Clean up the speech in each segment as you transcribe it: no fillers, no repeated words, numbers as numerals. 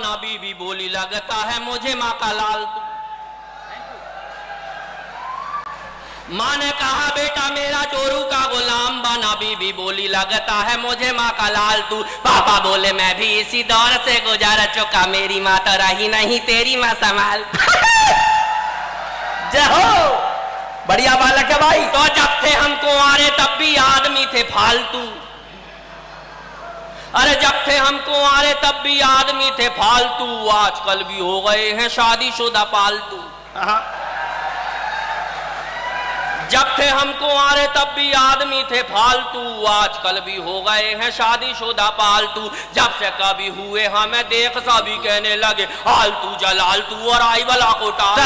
बना बीबी बोली लगता है मुझे माँ का लाल तू। माँ ने कहा बेटा मेरा चोरू का गुलाम बना बीबी बोली लगता है मुझे माँ का लाल तू। पापा बोले मैं भी इसी दौर से गुजर चुका, मेरी माँ तो रही नहीं तेरी माँ संभाल। जय हो, बढ़िया बालक है भाई। तो जब थे हम कुंवारे तब भी आदमी थे फालतू। अरे जब थे हम कुंवारे तब भी आदमी थे फालतू, आजकल भी हो गए हैं शादीशुदा पालतू। जब थे हम कुंवारे तब भी आदमी थे फालतू, आजकल भी हो गए हैं शादीशुदा पालतू। जब से कभी हुए हमें देख सभी कहने लगे आलतू जलालतू और आई वाला को टाल।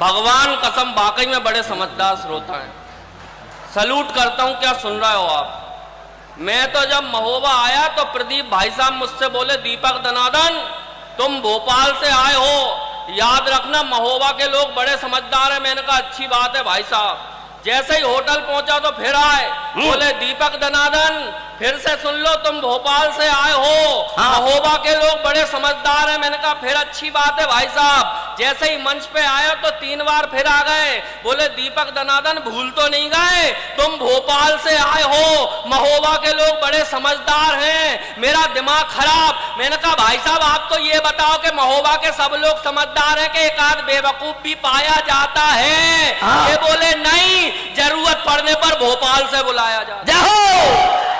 भगवान कसम वाकई में बड़े समझदार श्रोता हैं, सलूट करता हूं। क्या सुन रहे हो आप? मैं तो जब महोबा आया तो प्रदीप भाई साहब मुझसे बोले दीपक दनादन तुम भोपाल से आए हो, याद रखना महोबा के लोग बड़े समझदार हैं। मैंने कहा अच्छी बात है भाई साहब। जैसे ही होटल पहुंचा तो फिर आए, बोले दीपक दनादन फिर से सुन लो तुम भोपाल से आए हो, महोबा के लोग बड़े समझदार हैं। मैंने कहा फिर अच्छी बात है भाई साहब। जैसे ही मंच पे आया तो 3 बार फिर आ गए, बोले दीपक दनादन भूल तो नहीं गए तुम भोपाल से आए हो, महोबा के लोग बड़े समझदार हैं। मेरा दिमाग खराब। मैंने कहा भाई साहब आप तो ये बताओ कि महोबा के सब लोग समझदार हैं कि एक आध बेवकूफ भी पाया जाता है? ये बोले नहीं, जरूरत पड़ने पर भोपाल से बुलाया जाता। जाओ,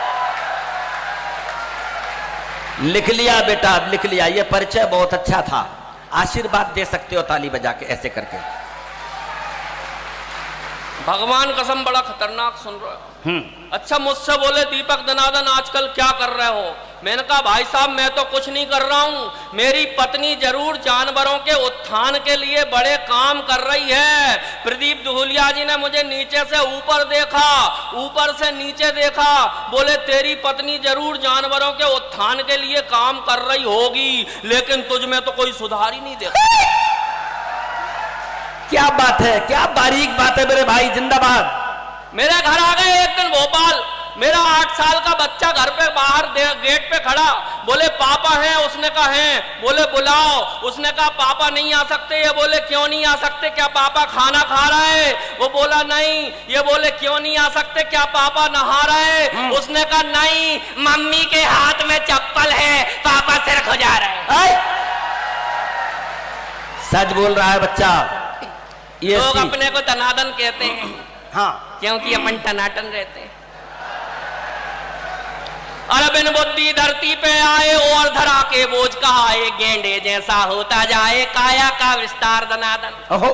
लिख लिया बेटा, लिख लिया। ये परिचय बहुत अच्छा था, आशीर्वाद दे सकते हो ताली बजा के ऐसे करके। भगवान कसम बड़ा खतरनाक सुन रहे हो। अच्छा मुझसे बोले दीपक दनादन आजकल क्या कर रहे हो? मैंने कहा भाई साहब मैं तो कुछ नहीं कर रहा हूं, मेरी पत्नी जरूर जानवरों के उत्थान के लिए बड़े काम कर रही है। प्रदीप दुहुलिया जी ने मुझे नीचे से ऊपर देखा, ऊपर से नीचे देखा, बोले तेरी पत्नी जरूर जानवरों के उत्थान के लिए काम कर रही होगी, लेकिन तुझ में तो कोई सुधार ही नहीं देखा। क्या बात है, क्या बारीक बात है मेरे भाई, जिंदाबाद। मेरे घर आ गए एक दिन भोपाल, मेरा 8 साल का बच्चा घर पे बाहर गेट पे खड़ा, बोले पापा हैं? उसने कहा हैं। बोले बुलाओ। उसने कहा पापा नहीं आ सकते। ये बोले क्यों नहीं आ सकते? क्या पापा खाना खा रहा है? वो बोला नहीं। ये बोले क्यों नहीं आ सकते? क्या पापा नहा रहा है? उसने कहा नहीं, मम्मी के हाथ में चप्पल है, पापा सिर खुजा रहे हैं। सच बोल रहा है बच्चा। ये लोग अपने को दनादन कहते हैं, हाँ, क्योंकि अपन टनाटन रहते हैं। अरे बिन बुद्धि धरती पे आए और धरा के बोझ कहाए, गेंडे जैसा होता जाए काया का विस्तार दनादन। ओहो।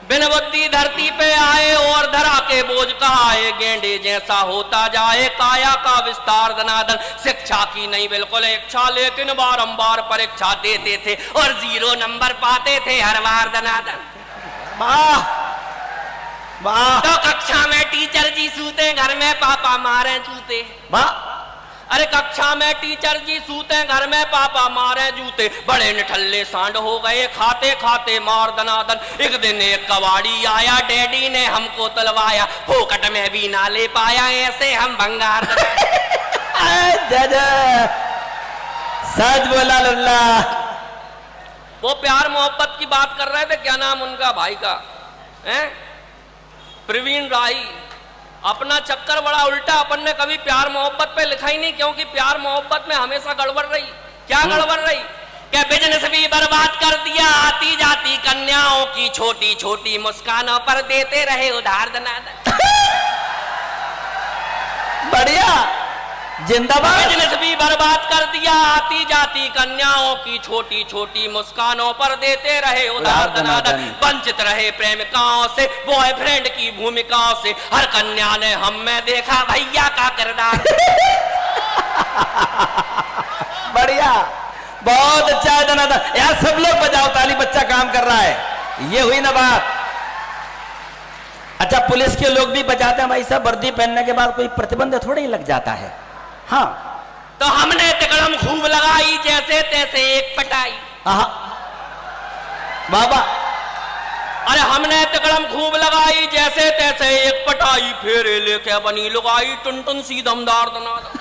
बिन बुद्धि धरती पे आए और धरा के बोझ कहाए, गेंडे जैसा होता जाए काया का विस्तार दनादन। शिक्षा की नहीं बिल्कुल इच्छा, लेकिन बारंबार परीक्षा देते थे और 0 नंबर पाते थे हर बार दनादन। वाह वाह। तो कक्षा में टीचर जी सूते, घर में पापा मारे जूते। वाह। अरे कक्षा में टीचर जी सूते, घर में पापा मारे जूते। बड़े निठल्ले सांड हो गए खाते खाते मार दनादन। एक दिन एक कबाड़ी आया, डैडी ने हमको तलवाया, फोकट में भी ना ले पाया, ऐसे हम भंगार। सच बोला लल्ला। वो प्यार मोहब्बत की बात कर रहे थे, क्या नाम उनका भाई का है? प्रवीण राही। अपना चक्कर बड़ा उल्टा, अपन ने कभी प्यार मोहब्बत पे लिखा ही नहीं, क्योंकि प्यार मोहब्बत में हमेशा गड़बड़ रही। क्या गड़बड़ रही? क्या बिजनेस भी बर्बाद कर दिया, आती जाती कन्याओं की छोटी छोटी मुस्कानों पर देते रहे उधार दनादन। बढ़िया, जिंदाबाद। बिजनेस भी बर्बाद कर दिया, आती जाती कन्याओं की छोटी छोटी मुस्कानों पर देते रहे उधार दनादन। वंचित रहे प्रेमिकाओं से, बॉयफ्रेंड की भूमिकाओं से, हर कन्या ने हम में देखा भैया का किरदार। बढ़िया, बहुत अच्छा है दनादन। यार सब लोग बजाओ ताली, बच्चा काम कर रहा है। ये हुई ना बात। अच्छा, पुलिस के लोग भी बजाते हैं भाई साहब, वर्दी पहनने के बाद कोई प्रतिबंध थोड़ा ही लग जाता है। हाँ, तो हमने तिकड़म खूब लगाई, जैसे तैसे एक पटाई। बाबा, अरे हमने तिकड़म खूब लगाई, जैसे तैसे एक पटाई, फेरे लेके बनी लुगाई, टुन टुन सी दमदार दनादन।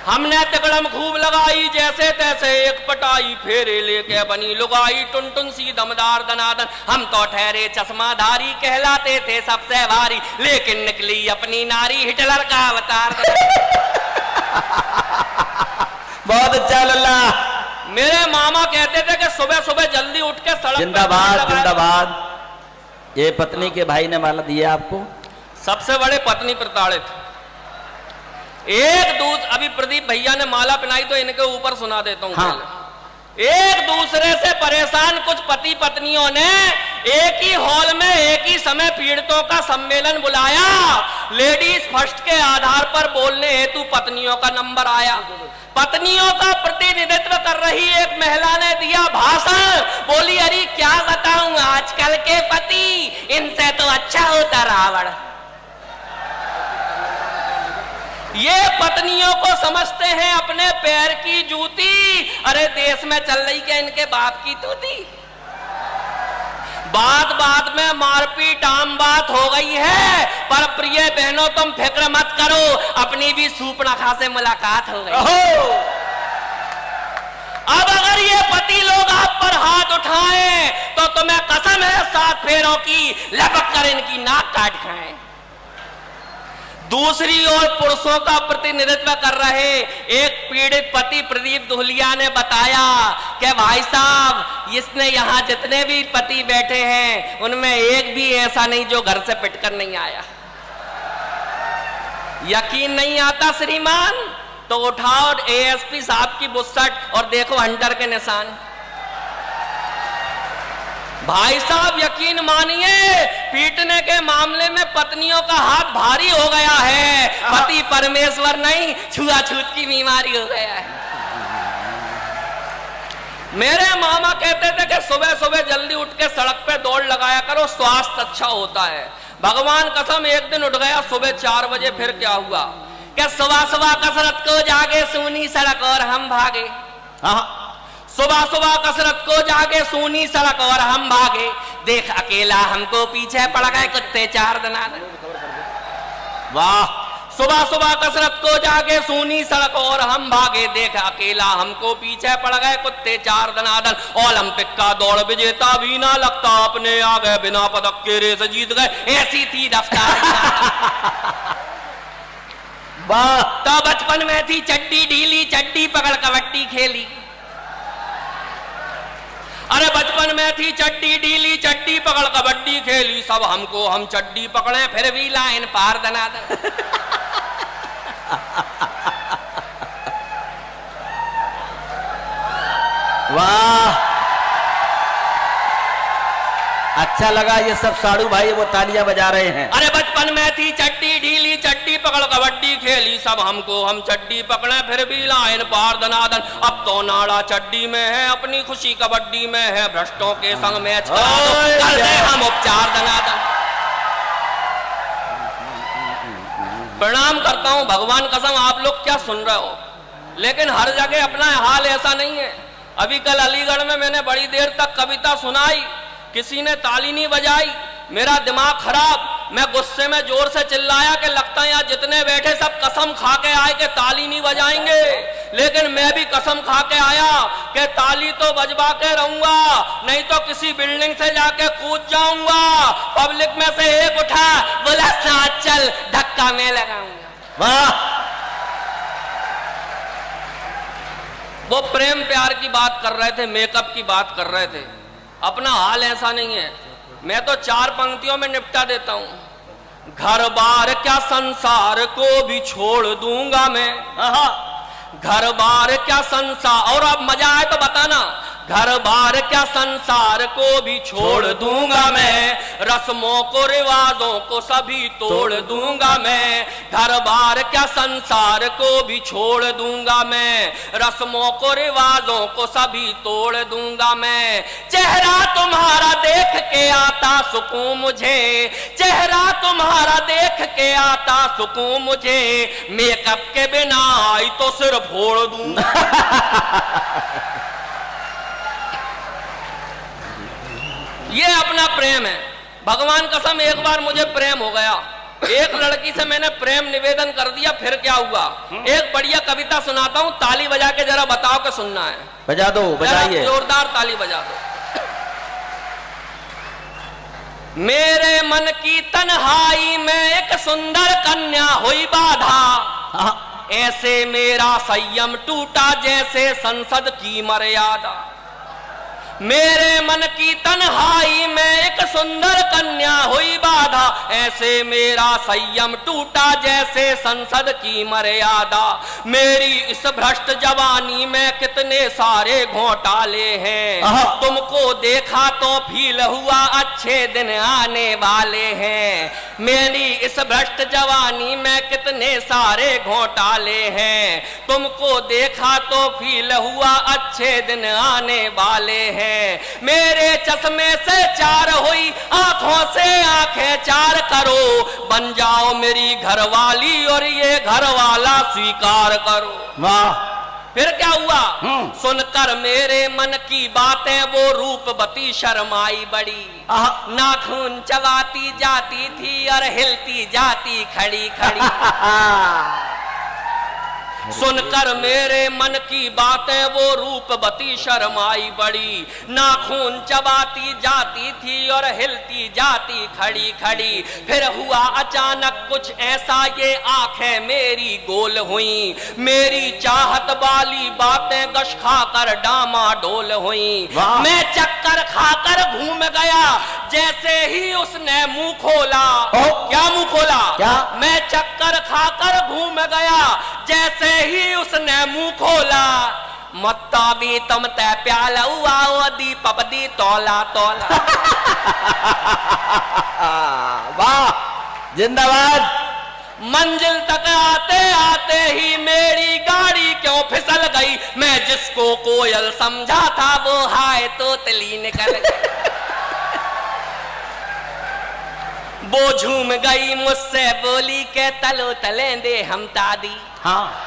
हमने तिकड़म खूब लगाई जैसे तैसे एक पटाई फेरे लेके बनी लुगाई टुन टुन सी दमदार दनादन। हम तो ठहरे चश्माधारी कहलाते थे सबसे भारी, लेकिन निकली अपनी नारी हिटलर का अवतार। बहुत अच्छा लल्ला। मेरे मामा कहते थे कि सुबह सुबह जल्दी उठ के सड़क पे जिंदाबाद जिंदाबाद। ये पत्नी के भाई ने माला दिया आपको? सबसे बड़े पत्नी प्रताड़ित। एक दूसरे, अभी प्रदीप भैया ने माला पहनाई तो इनके ऊपर सुना देता हूं। हाँ। एक दूसरे से परेशान कुछ पति पत्नियों ने एक ही हॉल में एक ही समय पीड़ितों का सम्मेलन बुलाया। लेडीज फर्स्ट के आधार पर बोलने हेतु पत्नियों का नंबर आया। पत्नियों का प्रतिनिधित्व कर रही एक महिला ने दिया भाषण। बोली, अरे क्या बताऊं आजकल के पति, इनसे तो अच्छा होता रावण। ये पत्नियों को समझते हैं अपने पैर की जूती। अरे देश में चल रही क्या इनके बाप की तूती। बात बात में मारपीट आम बात हो गई है। पर प्रिय बहनों, तुम फिक्र मत करो, अपनी भी सूपनाखा से मुलाकात हो गई। अब अगर ये पति लोग आप पर हाथ उठाएं तो तुम्हें कसम है 7 फेरों की लपक कर इनकी नाक काट खाएं। दूसरी ओर पुरुषों का प्रतिनिधित्व कर रहे एक पीड़ित पति प्रदीप दुहलिया ने बताया कि भाई साहब, इसने यहाँ जितने भी पति बैठे हैं उनमें एक भी ऐसा नहीं जो घर से पिटकर नहीं आया। यकीन नहीं आता श्रीमान? तो उठाओ एएसपी साहब की बुस्सट और देखो हंटर के निशान। भाई साहब यकीन मानिए, पीटने के मामले में पत्नियों का हाथ भारी हो गया है। पति परमेश्वर नहीं, छुआछूत की बीमारी हो गया है। मेरे मामा कहते थे कि सुबह सुबह जल्दी उठ के सड़क पे दौड़ लगाया करो, स्वास्थ्य अच्छा होता है। भगवान कसम, एक दिन उठ गया सुबह 4 बजे। फिर क्या हुआ कि सुबह सुबह कसरत को जागे सूनी सड़क और हम भागे। सुबह सुबह कसरत को जागे सूनी सड़क और हम भागे। देख अकेला हमको पीछे पड़ गए कुत्ते 4 दनादन। वाह। सुबह सुबह कसरत को जागे सूनी सड़क और हम भागे। देख अकेला हमको पीछे पड़ गए कुत्ते 4 दनादन। ओलंपिक का दौड़ विजेता भी ना लगता, अपने आ गए बिना पदक के रेस जीत गए, ऐसी थी रफ्तार। वाह। तो बचपन में थी चड्डी ढीली, चड्डी पकड़ कबड्डी खेली। अरे बचपन में थी चड्डी ढीली, चड्डी पकड़ कबड्डी खेली। सब हमको हम चड्डी पकड़े फिर भी लाइन पार दनादन। वाह, अच्छा लगा। ये सब साड़ू भाई वो तालियां बजा रहे हैं। अरे बचपन में थी चड्डी ढीली, चड्डी पकड़ कबड्डी खेली। सब हमको हम चड्डी पकड़े फिर भी लाइन पार दनादन। अब तो नाड़ा चड्डी में है, अपनी खुशी कबड्डी में है। भ्रष्टों के संग मैच करते हम उपचार दनादन। प्रणाम करता हूं, भगवान कसम आप लोग क्या सुन रहे हो, लेकिन हर जगह अपना हाल ऐसा नहीं है। अभी कल अलीगढ़ में मैंने बड़ी देर तक कविता सुनाई, किसी ने ताली नहीं बजाई। मेरा दिमाग खराब, मैं गुस्से में जोर से चिल्लाया कि लगता है यहाँ जितने बैठे सब कसम खा के आए कि ताली नहीं बजाएंगे। लेकिन मैं भी कसम खा के आया कि ताली तो बजवा के रहूंगा, नहीं तो किसी बिल्डिंग से जाके कूद जाऊंगा। पब्लिक में से एक उठा, बोला साथ चल, धक्का मैं लगाऊंगा। वाह। वो प्रेम प्यार की बात कर रहे थे, मेकअप की बात कर रहे थे। अपना हाल ऐसा नहीं है, मैं तो 4 पंक्तियों में निपटा देता हूं। घर बार क्या संसार को भी छोड़ दूंगा मैं। घर बार क्या संसार, और अब मजा आए तो बताना। घर बार क्या संसार को भी छोड़ दूंगा मैं, रस्मों को रिवाजों को सभी तोड़ दूंगा मैं। घर बार क्या संसार को भी छोड़ दूंगा मैं, रस्मों को रिवाजों को सभी तोड़ दूंगा मैं। चेहरा तुम्हारा देख के आता सुकून मुझे, चेहरा तुम्हारा देख के आता सुकून मुझे। मेकअप के बिना आई तो सिर फोड़ दूंगा। ये अपना प्रेम है। भगवान कसम एक बार मुझे प्रेम हो गया, एक लड़की से मैंने प्रेम निवेदन कर दिया, फिर क्या हुआ? एक बढ़िया कविता सुनाता हूं, ताली बजा के जरा बताओ कि सुनना है। बजा दो, बजाइए। जोरदार ताली बजा दो। मेरे मन की तन्हाई में एक सुंदर कन्या हुई बाधा, ऐसे मेरा संयम टूटा जैसे संसद की मर्यादा। मेरे मन की तन्हाई में एक सुंदर कन्या हुई बाधा, ऐसे मेरा संयम टूटा जैसे संसद की मर्यादा। मेरी इस भ्रष्ट जवानी में कितने सारे घोटाले हैं, तुमको देखा तो फील हुआ अच्छे दिन आने वाले हैं। मेरी इस भ्रष्ट जवानी में कितने सारे घोटाले हैं, तुमको देखा तो फील हुआ अच्छे दिन आने वाले हैं। मेरे चश्मे से चार हुई, आंखों से आंखें चार करो, बन जाओ मेरी घरवाली और ये घरवाला स्वीकार करो। वाह! फिर क्या हुआ? सुनकर मेरे मन की बातें वो रूपवती शर्माई बड़ी, नाखून चबाती जाती थी और हिलती जाती खड़ी खड़ी। सुनकर मेरे मन की बातें वो रूपवती शर्माई बड़ी, नाखून चबाती जाती थी और हिलती जाती खड़ी खड़ी। फिर हुआ अचानक कुछ ऐसा, ये आंखें मेरी गोल हुई, मेरी चाहत वाली बातें गश खाकर डामाडोल हुई। मैं चक्कर खाकर घूम गया जैसे ही उसने मुंह खोला। क्या मुंह खोला? क्या? मैं चक्कर खाकर घूम गया जैसे ही उसने मुंह खोला। मत्ता भी तम तय प्याला हुआ दी पपदी तोला तोला। वाह! जिंदाबाद! मंजिल तक आते आते ही मेरी गाड़ी क्यों फिसल गई, मैं जिसको कोयल समझा था वो हाय तोतली निकल गई। वो झूम गई मुझसे बोली के तलो तलेंदे हम तादी। हाँ,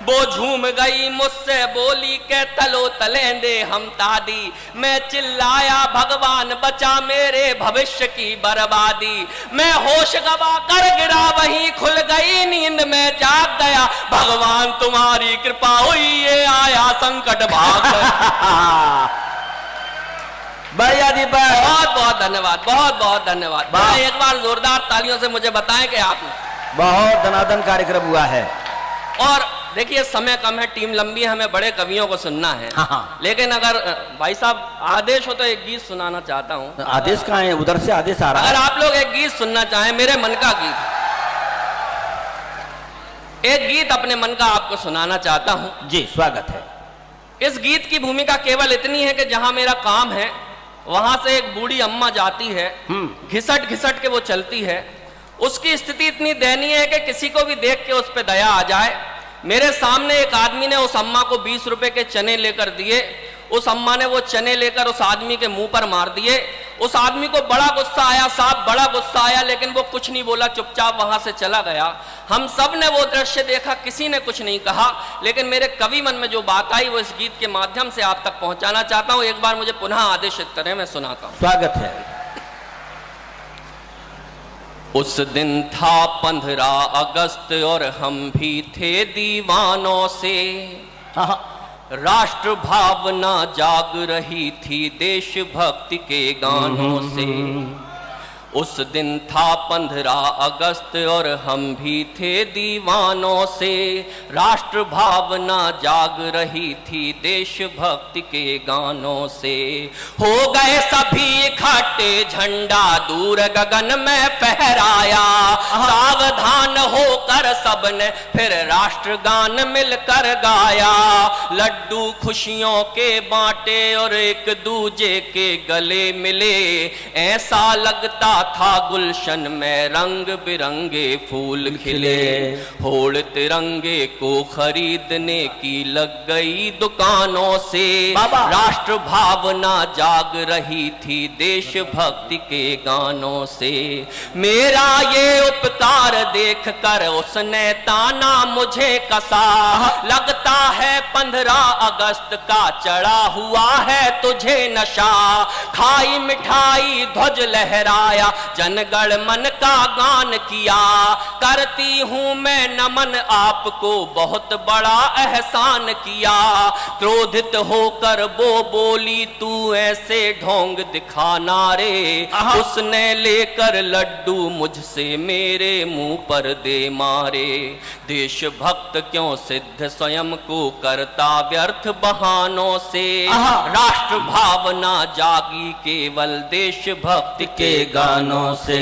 वो झूम गई मुझसे बोली के तलो तलेंदे हम तादी। मैं चिल्लाया भगवान बचा मेरे भविष्य की बर्बादी। मैं होश गवा कर गिरा वहीं खुल गई नींद में जाग गया, भगवान तुम्हारी कृपा हुई ये आया संकट भाग गया। बढ़िया दीपक, बहुत बहुत धन्यवाद, बहुत बहुत धन्यवाद। एक बार जोरदार तालियों से मुझे बताएं कि आपने बहुत धनाधन कार्यक्रम हुआ है। और देखिए समय कम है, टीम लंबी है, हमें बड़े कवियों को सुनना है। हाँ। लेकिन अगर भाई साहब आदेश हो तो एक गीत सुनाना चाहता हूँ। आदेश कहाँ है? उधर से आदेश आ रहा है। अगर आप लोग एक गीत सुनना चाहें, मेरे मन का गीत, एक गीत अपने मन का आपको सुनाना चाहता हूँ। जी, स्वागत है। इस गीत की भूमिका केवल इतनी है कि जहां मेरा काम है वहां से एक बूढ़ी अम्मा जाती है, घिसट घिसट के वो चलती है। उसकी स्थिति इतनी दयनीय है कि किसी को भी देख के उस पर दया आ जाए। मेरे सामने एक आदमी ने उस अम्मा को 20 रुपए के चने लेकर दिए। उस अम्मा ने वो चने लेकर उस आदमी के मुंह पर मार दिए। उस आदमी को बड़ा गुस्सा आया, साहब बड़ा गुस्सा आया, लेकिन वो कुछ नहीं बोला, चुपचाप वहां से चला गया। हम सब ने वो दृश्य देखा, किसी ने कुछ नहीं कहा, लेकिन मेरे कवि मन में जो बात आई वो इस गीत के माध्यम से आप तक पहुंचाना चाहता हूं। एक बार मुझे पुनः आदेशित करें, मैं सुनाता हूं। स्वागत है। उस दिन था 15 अगस्त और हम भी थे दीवानों से, राष्ट्र भावना जाग रही थी देशभक्ति के गानों से। उस दिन था 15 अगस्त और हम भी थे दीवानों से, राष्ट्र भावना जाग रही थी देशभक्ति के गानों से। हो गए सभी इकट्ठे, झंडा दूर गगन में फहराया, सावधान होकर सबने फिर राष्ट्रगान मिलकर गाया। लड्डू खुशियों के बांटे और एक दूजे के गले मिले, ऐसा लगता था गुलशन में रंग बिरंगे फूल खिले। होड़ तिरंगे को खरीदने की लग गई दुकानों से, राष्ट्र भावना जाग रही थी देशभक्ति के गानों से। मेरा ये उपकार बेकार देख कर उसने ताना मुझे कसा। लगता है 15 अगस्त का चढ़ा हुआ है तुझे नशा। खाई मिठाई ध्वज लहराया जनगण मन का गान किया। करती हूं मैं नमन आपको बहुत बड़ा एहसान किया। क्रोधित होकर वो बोली तू ऐसे ढोंग दिखाना रे। उसने लेकर लड्डू मुझसे मेरे मुंह पर दे मारे। देशभक्त क्यों सिद्ध स्वयं को करता व्यर्थ बहानों से। राष्ट्र भावना जागी केवल देशभक्ति के गानों से।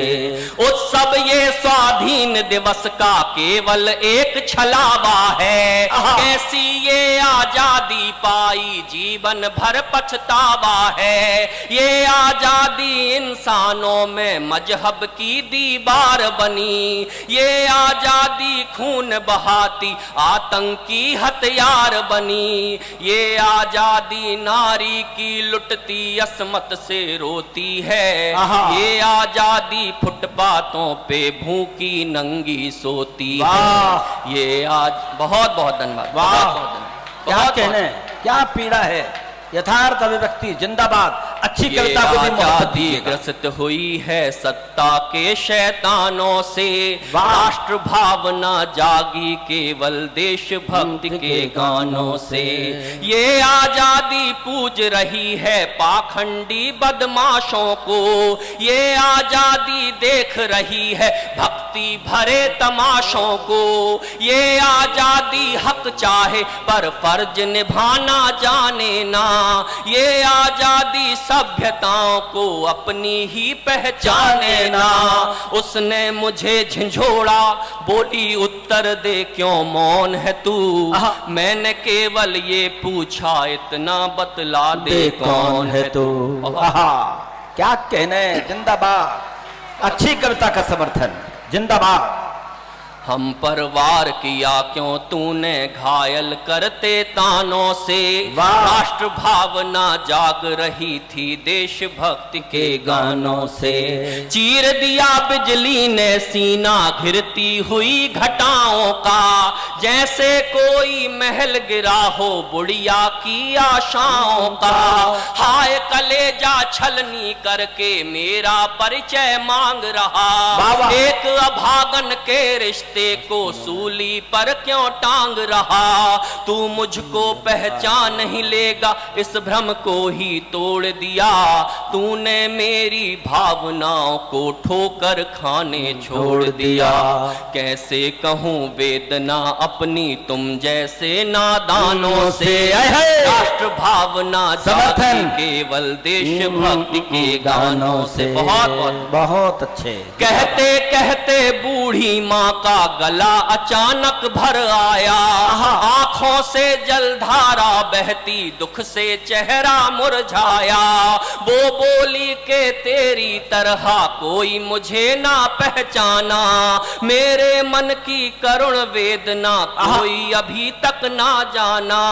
उत्सव ये स्वाधीन दिवस का केवल एक छलावा है। कैसी ये आजादी पाई जीवन भर पछतावा है। ये आजादी इंसानों में मजहब की दीवार बनी। ये आजादी खून बहाती आतंकी हथियार बनी। ये आजादी नारी की लुटती असमत से रोती है। ये आजादी फुटपाथों पे भूखी नंगी सोती है। ये आज बहुत बहुत धन्यवाद। क्या कहने, क्या पीड़ा है। यथार्थ अभिव्यक्ति जिंदाबाद। अच्छी कविता को भी आजादी ग्रसित हुई है सत्ता के शैतानों से। राष्ट्र भावना जागी केवल देशभक्ति के गानों से। ये आजादी पूज रही है पाखंडी बदमाशों को। ये आजादी देख रही है भक्ति भरे तमाशों को। ये आजादी हक चाहे पर फर्ज निभाना जाने ना। ये आजादी सभ्यताओं को अपनी ही पहचाने ना। उसने मुझे झंझोड़ा बोली उत्तर दे क्यों मौन है तू। मैंने केवल ये पूछा इतना बतला दे कौन है तू। क्या कहने, जिंदाबाद। अच्छी कविता का समर्थन, जिंदाबाद। हम पर वार किया क्यों तूने घायल करते तानों से। राष्ट्र भावना जाग रही थी देशभक्ति के गानों से। चीर दिया बिजली ने सीना घिरती हुई घटाओं का। जैसे कोई महल गिरा हो बुढ़िया की आशाओं का। हाय कलेजा छलनी करके मेरा परिचय मांग रहा। एक अभागन के रिश्ते को सूली पर क्यों टांग रहा। तू मुझको पहचान नहीं लेगा इस भ्रम को ही तोड़ दिया। तूने मेरी भावनाओं को ठोकर खाने छोड़ दिया। कैसे कहूँ वेदना अपनी तुम जैसे नादानों से। राष्ट्र भावना जागी केवल देशभक्ति के गानों से। बहुत अच्छे। कहते कहते बूढ़ी माँ का गला अचानक भर आया। आंखों से जलधारा बहती दुख से चेहरा मुरझाया। वो बोली के तेरी तरह कोई मुझे ना पहचाना। मेरे मन की करुण वेदना कोई अभी तक ना जाना।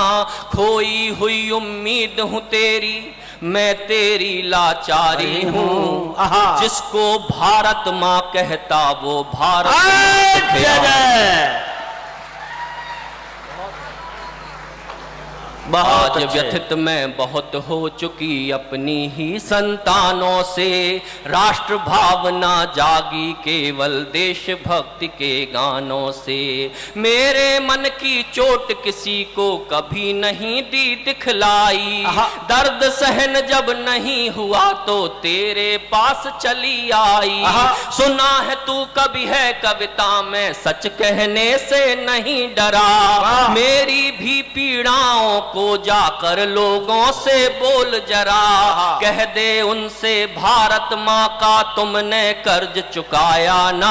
खोई हुई उम्मीद हूँ तेरी मैं तेरी लाचारी हूँ। जिसको भारत माँ कहता वो भारत आज व्यथित मैं बहुत हो चुकी अपनी ही संतानों से। राष्ट्र भावना जागी केवल देशभक्ति के गानों से। मेरे मन की चोट किसी को कभी नहीं दी दिखलाई। दर्द सहन जब नहीं हुआ तो तेरे पास चली आई। सुना है तू कभी है कविता में सच कहने से नहीं डरा। मेरी भी पीड़ाओं को जाकर लोगों से बोल जरा। कह दे उनसे भारत माँ का तुमने कर्ज चुकाया ना।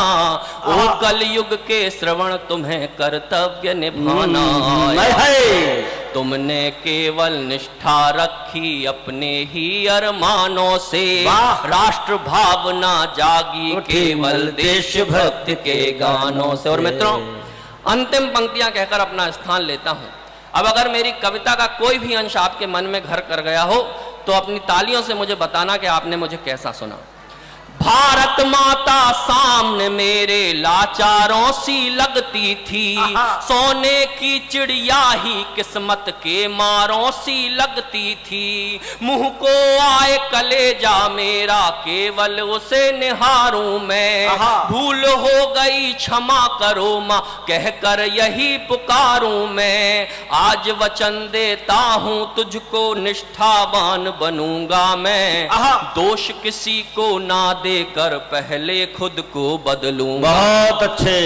ओ कलयुग के श्रवण तुम्हें कर्तव्य निभाना है। तुमने केवल निष्ठा रखी अपने ही अरमानों से। राष्ट्र भावना जागी केवल देशभक्ति के गानों से। और मित्रों अंतिम पंक्तियां कहकर अपना स्थान लेता हूं। अब अगर मेरी कविता का कोई भी अंश आपके मन में घर कर गया हो तो अपनी तालियों से मुझे बताना कि आपने मुझे कैसा सुना। भारत माता सामने मेरे लाचारों सी लगती थी, सोने की चिड़िया ही किस्मत के मारों सी लगती थी। मुंह को आए कलेजा मेरा केवल उसे निहारूं मैं, भूल हो गई क्षमा करो माँ कहकर यही पुकारूं मैं। आज वचन देता हूं तुझको निष्ठावान बनूंगा मैं, दोष किसी को ना देकर पहले खुद को बदलूंगा। बहुत अच्छे।